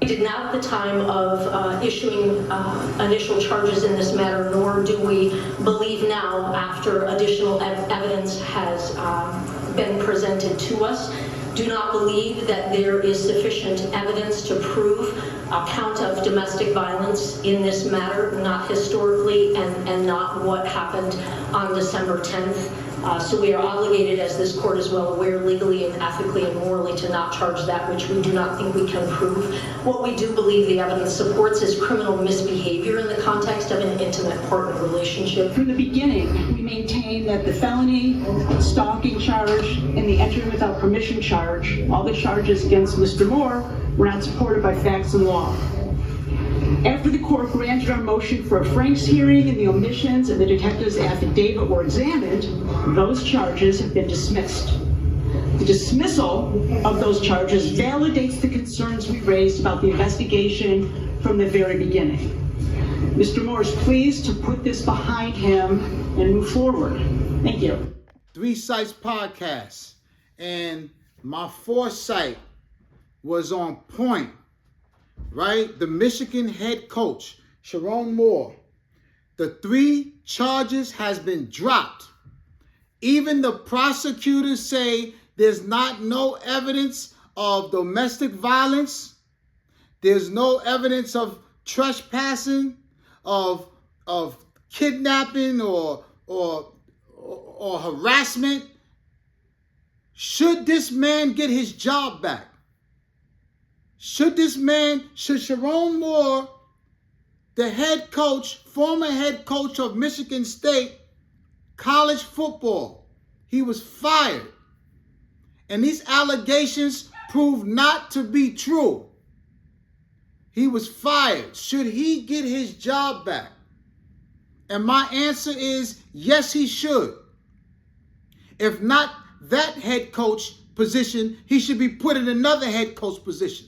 did not at the time of issuing initial charges in this matter, nor do we believe now after additional evidence has been presented to us. Do not believe that there is sufficient evidence to prove a count of domestic violence in this matter, not historically and not what happened on December 10th. So we are obligated, as this court is well aware, legally and ethically and morally to not charge that which we do not think we can prove. What we do believe the evidence supports is criminal misbehavior in the context of an intimate partner relationship. From the beginning, we maintain that the felony, stalking charge, and the entering without permission charge, all the charges against Mr. Moore, were not supported by facts and law. After the court granted our motion for a Franks hearing and the omissions of the detective's affidavit were examined, those charges have been dismissed. The dismissal of those charges validates the concerns we raised about the investigation from the very beginning. Mr. Moore is pleased to put this behind him and move forward. Thank you. Three Sites Podcast, and my foresight was on point. Right? The Michigan head coach, Sherrone Moore, the 3 charges has been dropped. Even the prosecutors say there's no evidence of domestic violence. There's no evidence of trespassing, of kidnapping or harassment. Should this man get his job back? Should Sherrone Moore, the head coach, former head coach of Michigan State college football, he was fired. And these allegations proved not to be true. He was fired. Should he get his job back? And my answer is yes, he should. If not that head coach position, he should be put in another head coach position.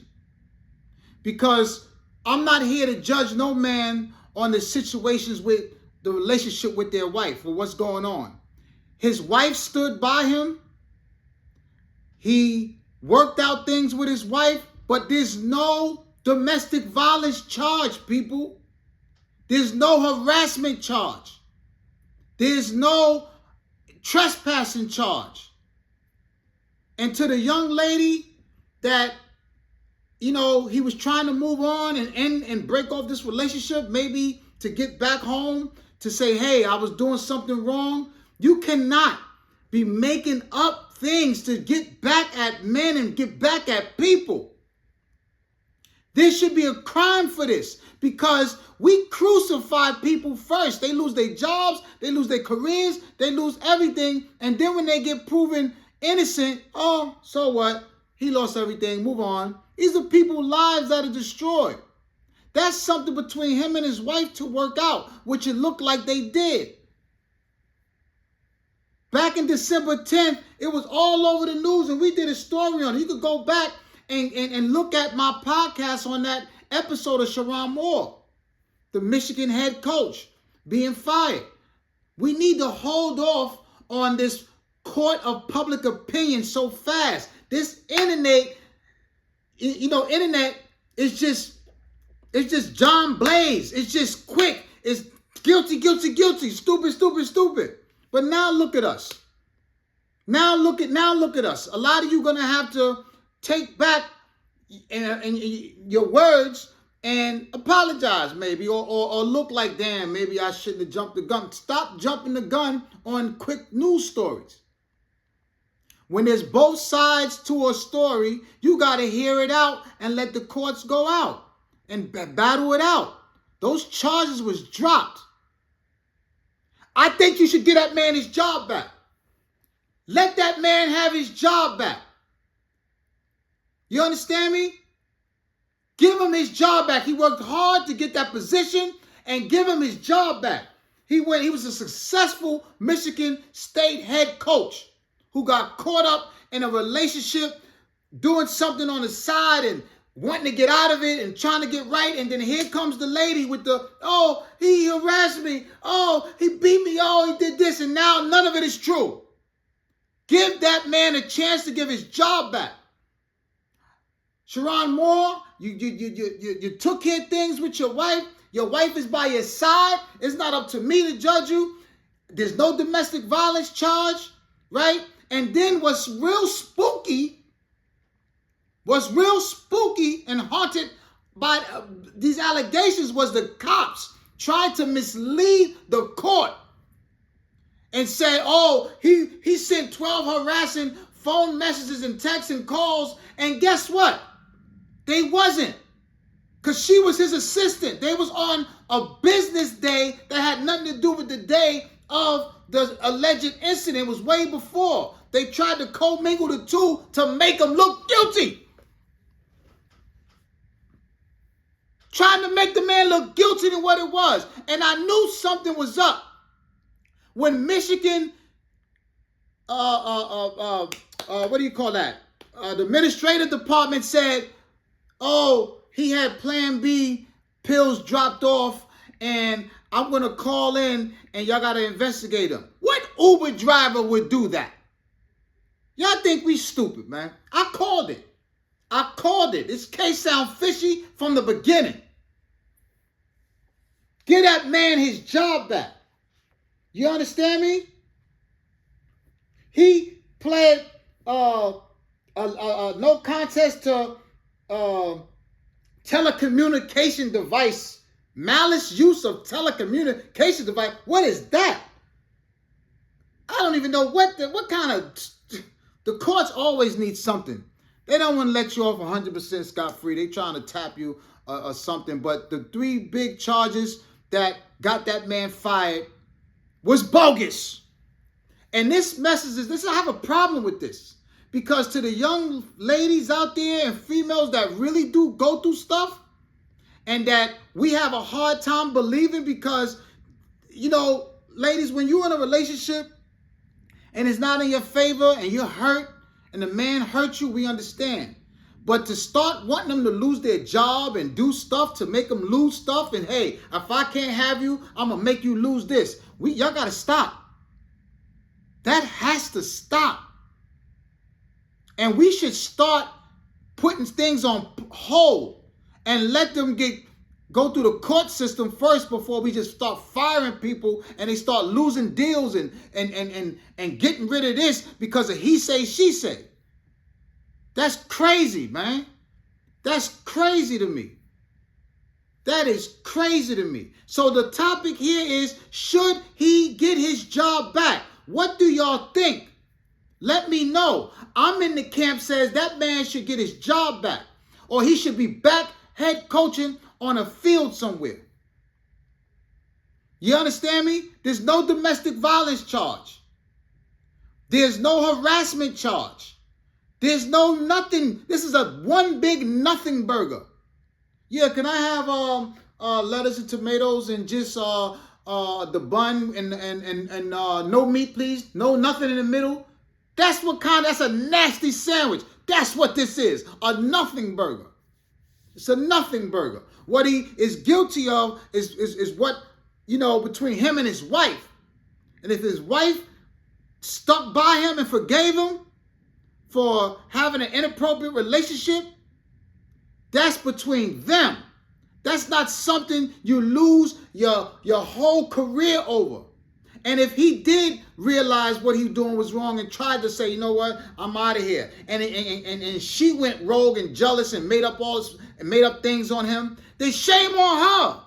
Because I'm not here to judge no man on the situations with the relationship with their wife or what's going on. His wife stood by him. He worked out things with his wife, but there's no domestic violence charge, people. There's no harassment charge. There's no trespassing charge. And to the young lady that, you know, he was trying to move on and end and break off this relationship, maybe to get back home, to say, hey, I was doing something wrong. You cannot be making up things to get back at men and get back at people. There should be a crime for this because we crucify people first. They lose their jobs, they lose their careers, they lose everything. And then when they get proven innocent, oh, so what? He lost everything, move on. These are people's lives that are destroyed. That's something between him and his wife to work out, which it looked like they did. Back in December 10th, it was all over the news and we did a story on it. You could go back and look at my podcast on that episode of Sherrone Moore, the Michigan head coach, being fired. We need to hold off on this court of public opinion so fast. This internet, internet is just John Blaze. It's just quick. It's guilty, guilty, guilty, stupid, stupid, stupid. But now look at us. Now look at us. A lot of you gonna have to take back your words and apologize maybe, or look like, damn, maybe I shouldn't have jumped the gun. Stop jumping the gun on quick news stories. When there's both sides to a story, you got to hear it out and let the courts go out and battle it out. Those charges was dropped. I think you should get that man his job back. Let that man have his job back. You understand me? Give him his job back. He worked hard to get that position and give him his job back. He was a successful Michigan State head coach who got caught up in a relationship, doing something on the side and wanting to get out of it and trying to get right. And then here comes the lady with the, oh, he harassed me. Oh, he beat me. Oh, he did this. And now none of it is true. Give that man a chance to give his job back. Sherrone Moore, you took care of things with your wife. Your wife is by your side. It's not up to me to judge you. There's no domestic violence charge, right? And then what's real spooky and haunted by these allegations was the cops tried to mislead the court and say, oh, he sent 12 harassing phone messages and texts and calls. And guess what? They wasn't. Because she was his assistant. They was on a business day that had nothing to do with the day of the alleged incident. It was way before. They tried to commingle the two to make him look guilty. Trying to make the man look guilty than what it was. And I knew something was up when Michigan, what do you call that? The administrative department said, oh, he had Plan B pills dropped off, and I'm going to call in, and y'all got to investigate him. What Uber driver would do that? Y'all think we stupid, man. I called it. This case sound fishy from the beginning. Give that man his job back. You understand me? He pled no contest to telecommunication device, malice use of telecommunication device. What is that? I don't even know what kind of. The courts always need something. They don't want to let you off 100% scot-free. They trying to tap you or something. But the 3 big charges that got that man fired was bogus. And this message is, I have a problem with this. Because to the young ladies out there and females that really do go through stuff and that we have a hard time believing because, ladies, when you're in a relationship and it's not in your favor and you're hurt and the man hurt you, we understand. But to start wanting them to lose their job and do stuff to make them lose stuff and, hey, if I can't have you, I'm going to make you lose this. Y'all got to stop. That has to stop. And we should start putting things on hold and let them go through the court system first before we just start firing people and they start losing deals and getting rid of this because of he say, she say. That's crazy, man. That's crazy to me. That is crazy to me. So the topic here is, should he get his job back? What do y'all think? Let me know. I'm in the camp says that man should get his job back, or he should be back head coaching on a field somewhere. You understand me? There's no domestic violence charge. There's no harassment charge. There's no nothing. This is a one big nothing burger. Yeah, can I have lettuce and tomatoes and just the bun and no meat, please? No, nothing in the middle. That's a nasty sandwich. That's what this is, a nothing burger. It's a nothing burger. What he is guilty of is what, between him and his wife. And if his wife stuck by him and forgave him for having an inappropriate relationship, that's between them. That's not something you lose your whole career over. And if he did realize what he was doing was wrong and tried to say, you know what, I'm out of here, and she went rogue and jealous and made up things on him, then shame on her.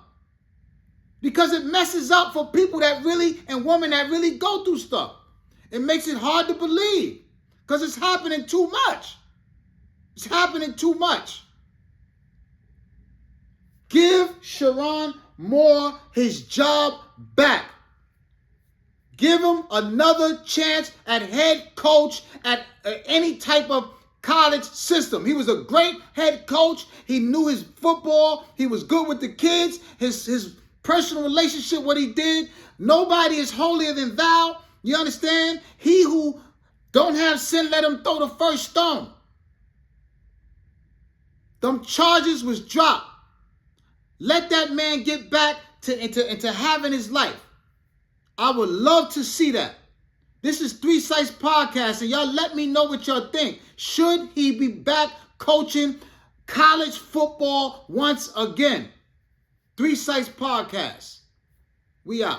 Because it messes up for people that really, and women that really go through stuff. It makes it hard to believe because it's happening too much. It's happening too much. Give Sherrone Moore his job back. Give him another chance at head coach at any type of college system. He was a great head coach. He knew his football. He was good with the kids. His personal relationship, what he did. Nobody is holier than thou. You understand? He who don't have sin, let him throw the first stone. Them charges was dropped. Let that man get back into having his life. I would love to see that. This is 3 Sites Podcast, and y'all let me know what y'all think. Should he be back coaching college football once again. 3 Sites Podcast. We out.